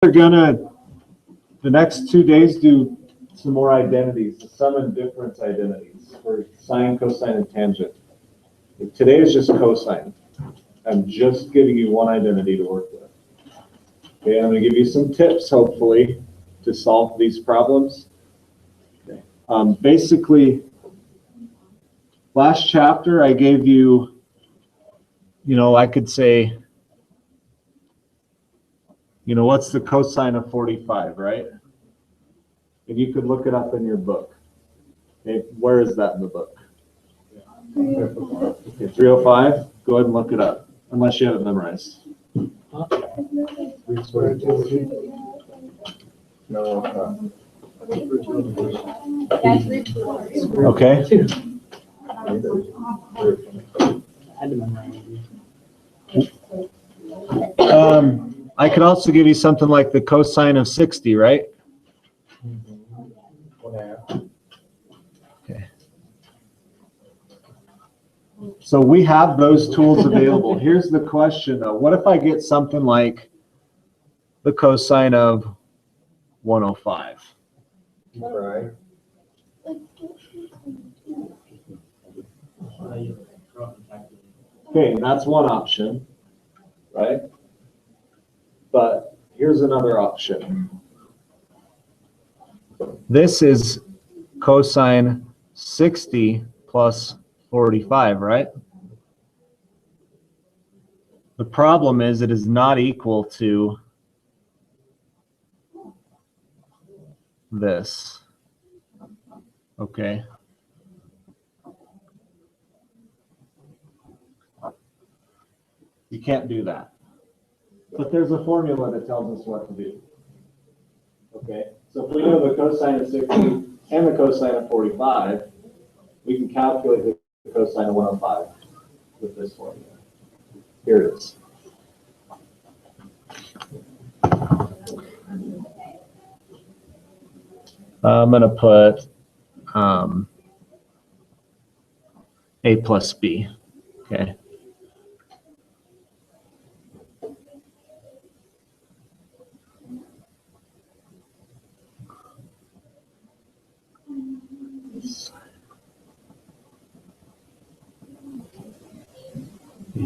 We're gonna, the next 2 days, do some more identities, the sum and difference identities for sine, cosine, and tangent. Today is just cosine. I'm just giving you one identity to work with. Okay, I'm gonna give you some tips, hopefully, to solve these problems. Okay. Basically, last chapter I gave you, I could say, what's the cosine of 45, right? And you could look it up in your book. Okay, where is that in the book? Okay, 305. Go ahead and look it up, unless you have it memorized. Okay. I could also give you something like the cosine of 60, right? Okay. So we have those tools available. Here's the question, though. What if I get something like the cosine of 105? Right. Okay, that's one option, right? But here's another option. This is cosine 60 plus 45, right? The problem is it is not equal to this. Okay. You can't do that. But there's a formula that tells us what to do. Okay, so if we know the cosine of 60 and the cosine of 45, we can calculate the cosine of 105 with this formula. Here it is. I'm going to put A plus B. Okay.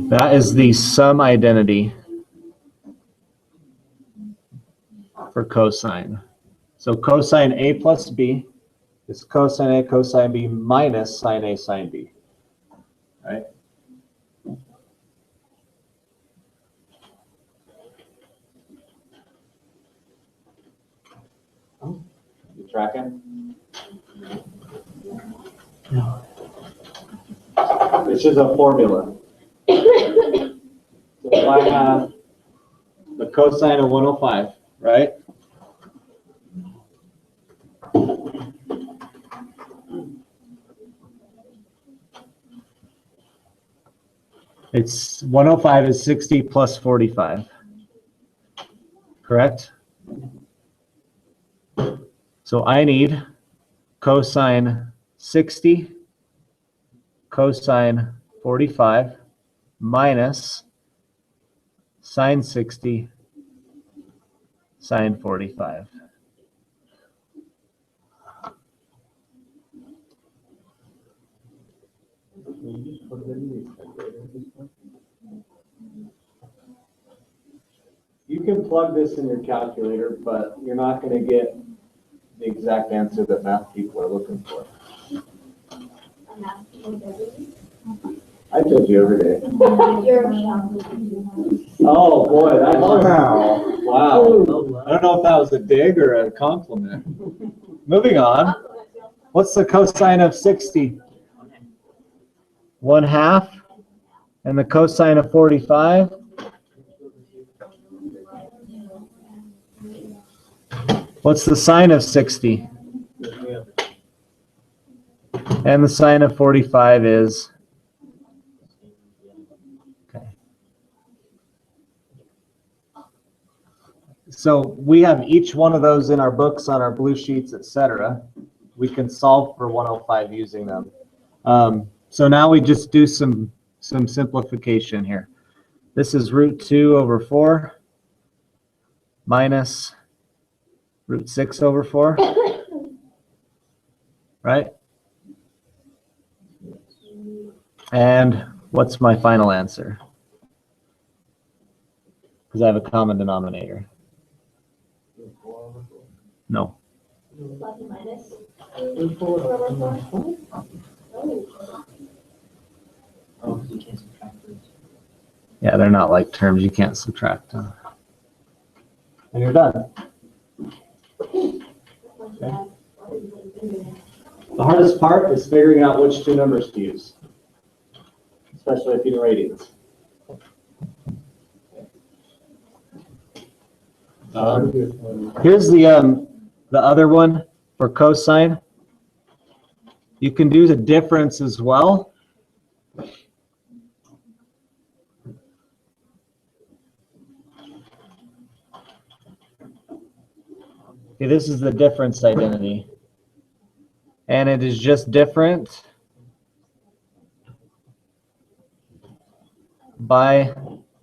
That is the sum identity for cosine. So cosine A plus B is cosine A cosine B minus sine A sine B, right? You tracking? No. It's just a formula. So if I have the cosine of 105, right? It's 105 is 60 plus 45, correct? So I need cosine 60 cosine 45 minus sine 60 sine 45. You can plug this in your calculator, but you're not going to get the exact answer that math people are looking for. I told you every day. Oh boy, that's wow. I don't know if that was a dig or a compliment. Moving on. What's the cosine of 60? 1/2. And the cosine of 45? What's the sine of 60? And the sine of 45 is? Okay. So we have each one of those in our books, on our blue sheets, etc. We can solve for 105 using them. So now we just do some simplification here. This is root 2 over 4. minus root 6 over 4, right? And what's my final answer? Because I have a common denominator. No. Plus or minus. Root 4 over 4. Oh, you can't subtract those. Yeah, they're not like terms you can't subtract. And you're done. Okay. The hardest part is figuring out which two numbers to use, especially if you do radians. Here's the other one for cosine. You can do the difference as well. Okay, this is the difference identity. And it is just different by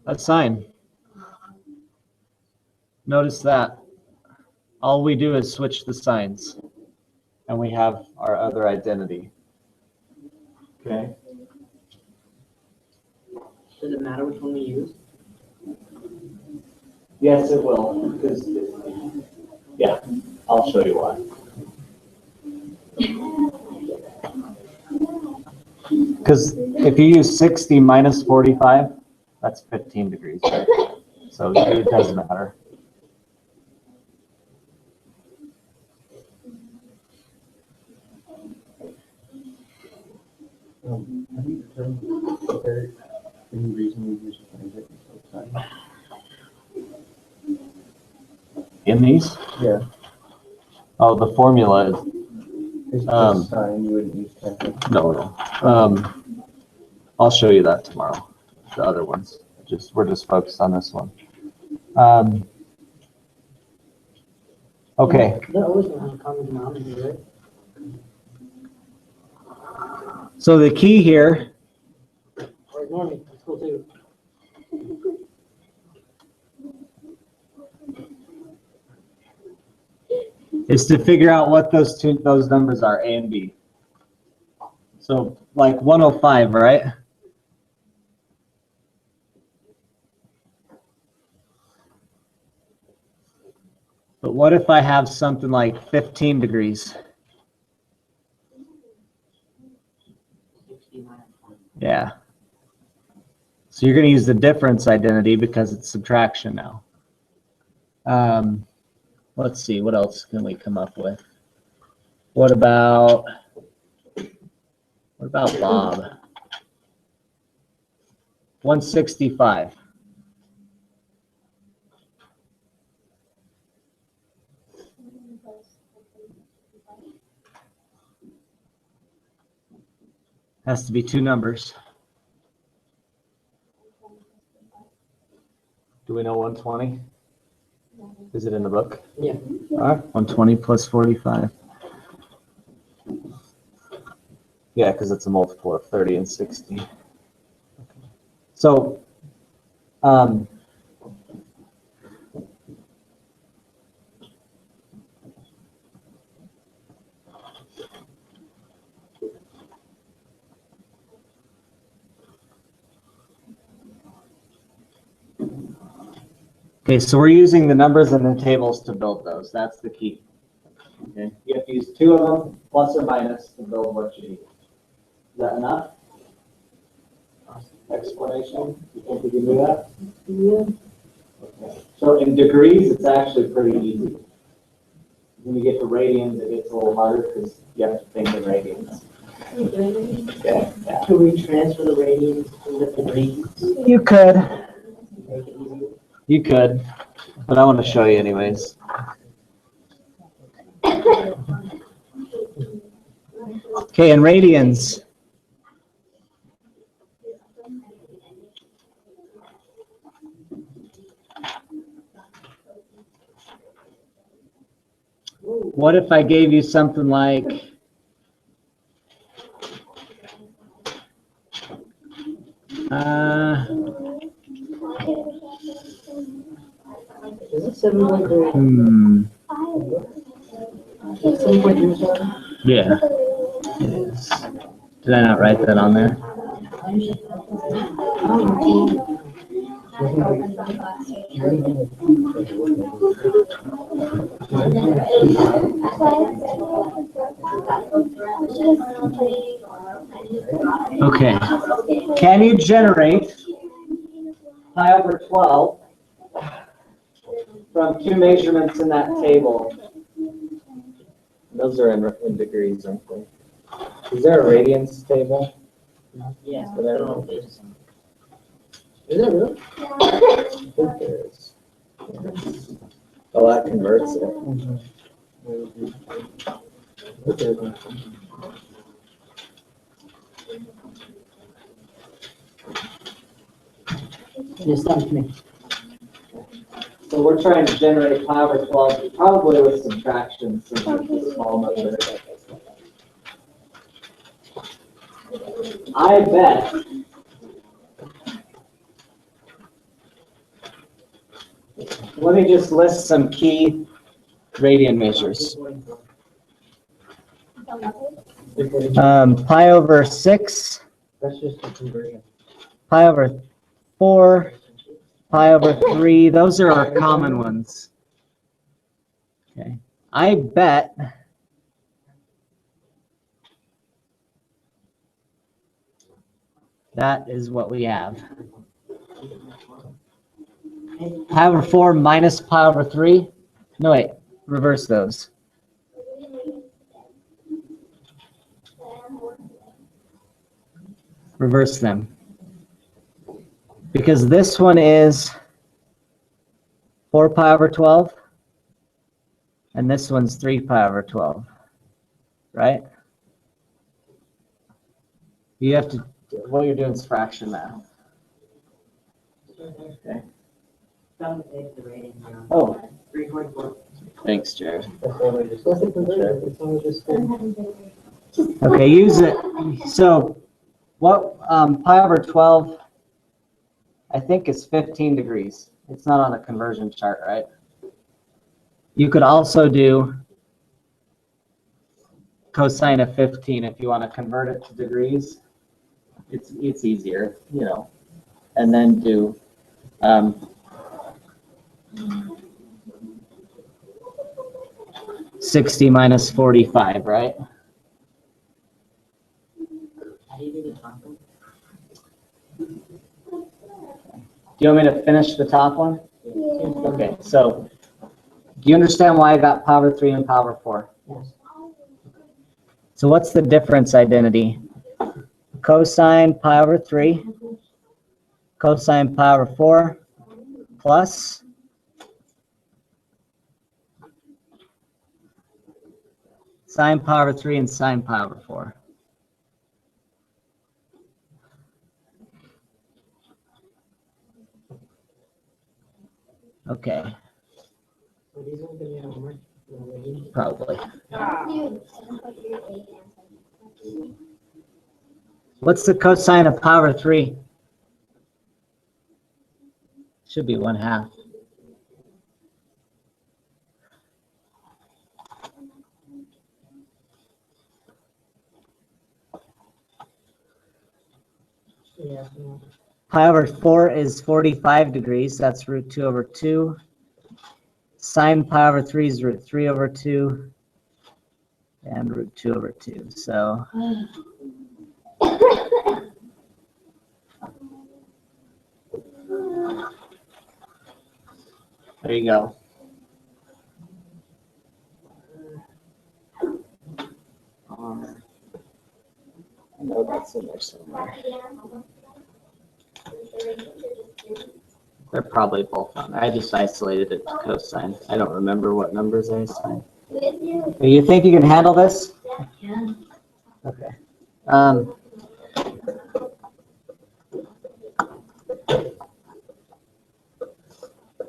a sign. Notice that. All we do is switch the signs, and we have our other identity. Okay. Does it matter which one we use? Yes, it will. Because, yeah, I'll show you why. Because if you use 60 minus 45, that's 15 degrees, right? So it doesn't matter. Have you determined if there any reason we use a tangent instead of sine? In these? Yeah. Oh, the formula is, It's just sine, you wouldn't use tangent. no. I'll show you that tomorrow. The other ones. We're just focused on this one. Okay. They're always going to have a common denominator, right? So the key here Or ignore me. That's cool too. is to figure out what those numbers are, A and B. So like 105, right? But what if I have something like 15 degrees? 60 minus 1. Yeah. So you're going to use the difference identity because it's subtraction now. Let's see, what else can we come up with? What about Bob? 165. Has to be two numbers. Do we know 120? Is it in the book? Yeah. All right, 120 plus 45. Yeah, because it's a multiple of 30 and 60. So, okay, so we're using the numbers in the tables to build those. That's the key. Okay, you have to use two of them, plus or minus, to build what you need. Is that enough? Explanation? You think we can do that? Yeah. Okay. So in degrees, it's actually pretty easy. When you get to radians, it gets a little harder because you have to think in radians. Okay. Yeah. Could we transfer the radians into degrees? You could. Make it easier? You could. But I want to show you anyways. Okay, in radians. What if I gave you something like Is this 7.3. 7.3. Yeah, it is. Did I not write that on there? Okay. Can you generate pi over 12 from two measurements in that table? Those are in degrees, aren't they? Is there a radians table? Yeah. So there it is. Is it really? I think there is. Oh, that converts it. It stops me. So we're trying to generate pi over 12, probably with subtraction, since it's a small number. I bet let me just list some key radian measures. Pi over 6, That's just a conversion. pi over 4, pi over 3. Those are our common ones. Okay. I bet that is what we have. Pi over 4 minus pi over 3. No, wait. Reverse those. Reverse them. Because this one is 4 pi over 12. And this one's 3 pi over 12. Right? You have to, what you're doing is fraction math. Okay. Oh, 3.4. thanks, Jared. That's a conversion. It's only just. Okay, use it. So what pi over 12, I think is 15 degrees. It's not on a conversion chart, right? You could also do cosine of 15 if you want to convert it to degrees. It's easier, you know. And then do 60 minus 45, right? How do you do the top one? Do you want me to finish the top one? Okay, so do you understand why I got pi over 3 and pi over 4? Yes. So what's the difference identity? Cosine pi over 3, cosine pi over 4, plus sine pi over 3 and sine pi over 4. Okay, So these ones gonna be on homework? probably. What's the cosine of pi over 3? Should be 1/2. Yeah. Pi over 4 is 45 degrees. That's root 2 over 2. Sine pi over 3 is root 3 over 2. And root 2 over 2. So there you go. I know that's in there somewhere. They're probably both on there. I just isolated it to cosine. I don't remember what numbers I assigned. You think you can handle this? Yeah. Okay.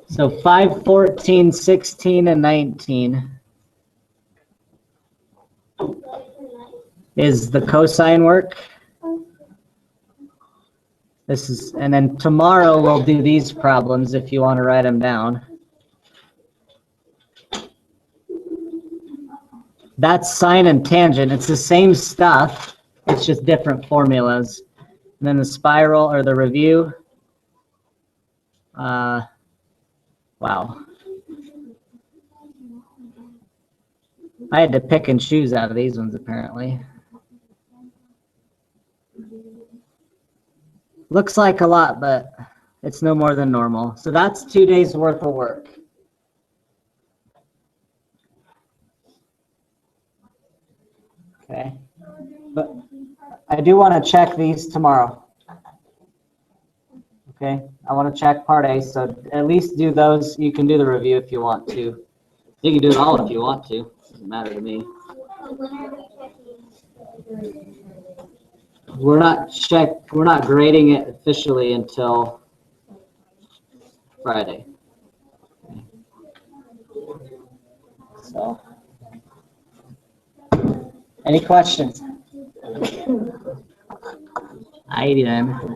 So 5, 14, 16, and 19 is the cosine work. This is, and then tomorrow we'll do these problems if you want to write them down. That's sine and tangent. It's the same stuff. It's just different formulas. And then the spiral or the review. Wow. I had to pick and choose out of these ones apparently. Looks like a lot, but it's no more than normal. So that's 2 days worth of work. Okay. But I do want to check these tomorrow. Okay. I want to check part A. So at least do those. You can do the review if you want to. You can do it all if you want to. Doesn't matter to me. We're not grading it officially until Friday. So, any questions? 80 then.